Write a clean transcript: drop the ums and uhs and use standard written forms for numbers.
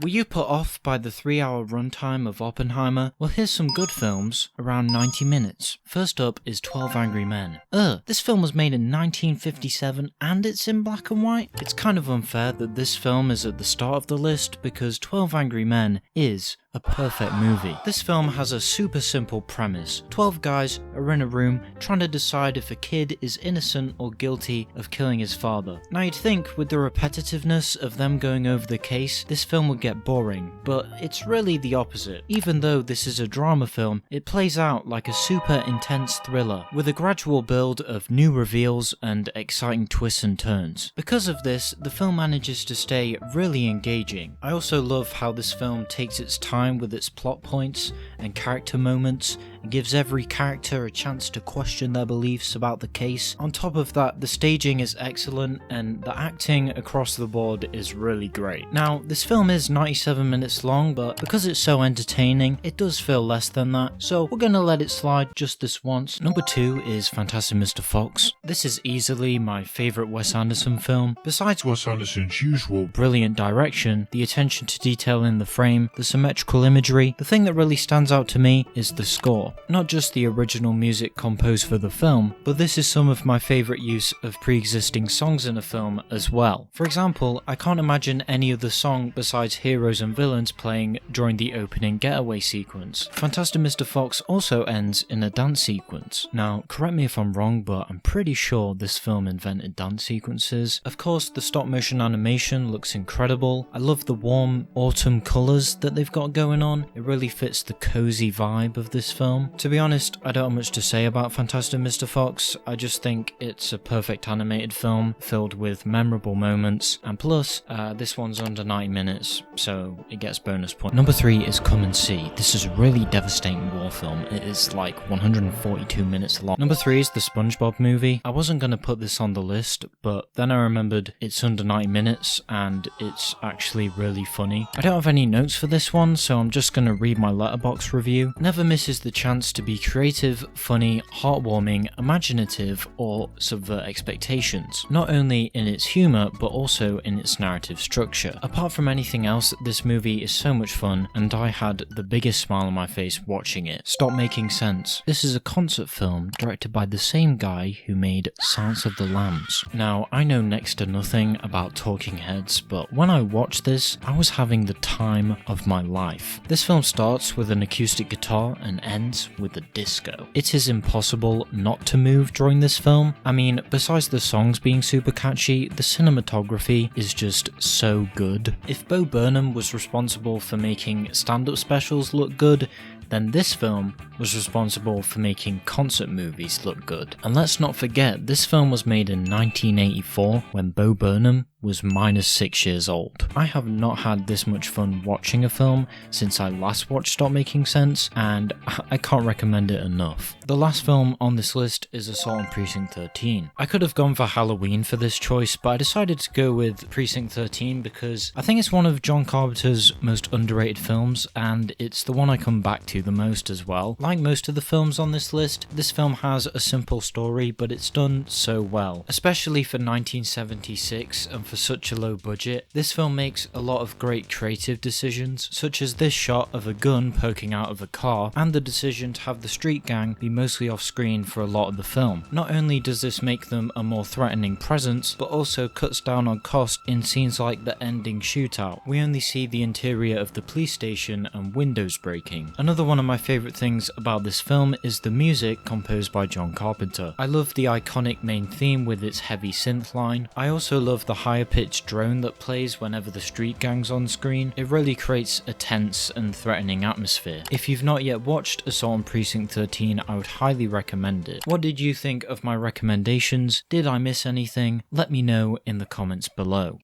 Were you put off by the 3-hour runtime of Oppenheimer? Well, here's some good films around 90 minutes. First up is 12 Angry Men. This film was made in 1957 and it's in black and white? It's kind of unfair that this film is at the start of the list because 12 Angry Men is a perfect movie. This film has a super simple premise. 12 guys are in a room trying to decide if a kid is innocent or guilty of killing his father. Now you'd think with the repetitiveness of them going over the case, this film would get boring, but it's really the opposite. Even though this is a drama film, it plays out like a super intense thriller, with a gradual build of new reveals and exciting twists and turns. Because of this, the film manages to stay really engaging. I also love how this film takes its time with its plot points and character moments and gives every character a chance to question their beliefs about the case. On top of that, the staging is excellent and the acting across the board is really great. Now, this film is 97 minutes long, but because it's so entertaining, it does feel less than that, so we're gonna let it slide just this once. Number 2 is Fantastic Mr. Fox. This is easily my favourite Wes Anderson film. Besides Wes Anderson's usual brilliant direction, the attention to detail in the frame, the symmetrical imagery, the thing that really stands out to me is the score. Not just the original music composed for the film, but this is some of my favourite use of pre-existing songs in a film as well. For example, I can't imagine any other song besides Heroes and Villains playing during the opening getaway sequence. Fantastic Mr. Fox also ends in a dance sequence. Now, correct me if I'm wrong, but I'm pretty sure this film invented dance sequences. Of course, the stop motion animation looks incredible. I love the warm autumn colours that they've got going on. It really fits the cozy vibe of this film. To be honest, I don't have much to say about Fantastic Mr. Fox. I just think it's a perfect animated film filled with memorable moments, and plus, this one's under 90 minutes, so it gets bonus points. Number 3 is Come and See. This is a really devastating war film. It is like 142 minutes long. Number 3 is the SpongeBob movie. I wasn't going to put this on the list, but then I remembered it's under 90 minutes and it's actually really funny. I don't have any notes for this one, so I'm just going to read my Letterboxd review. Never misses the chance to be creative, funny, heartwarming, imaginative, or subvert expectations. Not only in its humour, but also in its narrative structure. Apart from anything else, this movie is so much fun, and I had the biggest smile on my face watching it. Stop Making Sense. This is a concert film directed by the same guy who made Silence of the Lambs. Now, I know next to nothing about Talking Heads, but when I watched this, I was having the time of my life. This film starts with an acoustic guitar and ends with a disco. It is impossible not to move during this film. I mean, besides the songs being super catchy, the cinematography is just so good. If Bo Burnham was responsible for making stand-up specials look good, then this film was responsible for making concert movies look good. And let's not forget, this film was made in 1984 when Bo Burnham was -6 years old. I have not had this much fun watching a film since I last watched Stop Making Sense, and I can't recommend it enough. The last film on this list is Assault on Precinct 13. I could have gone for Halloween for this choice, but I decided to go with Precinct 13 because I think it's one of John Carpenter's most underrated films, and it's the one I come back to the most as well. Like most of the films on this list, this film has a simple story, but it's done so well. Especially for 1976 and for such a low budget, this film makes a lot of great creative decisions, such as this shot of a gun poking out of a car, and the decision to have the street gang be mostly off screen for a lot of the film. Not only does this make them a more threatening presence, but also cuts down on cost in scenes like the ending shootout. We only see the interior of the police station and windows breaking. Another one of my favourite things about this film is the music composed by John Carpenter. I love the iconic main theme with its heavy synth line. I also love the higher pitched drone that plays whenever the street gang's on screen. It really creates a tense and threatening atmosphere. If you've not yet watched Assault on Precinct 13, I would highly recommend it. What did you think of my recommendations? Did I miss anything? Let me know in the comments below.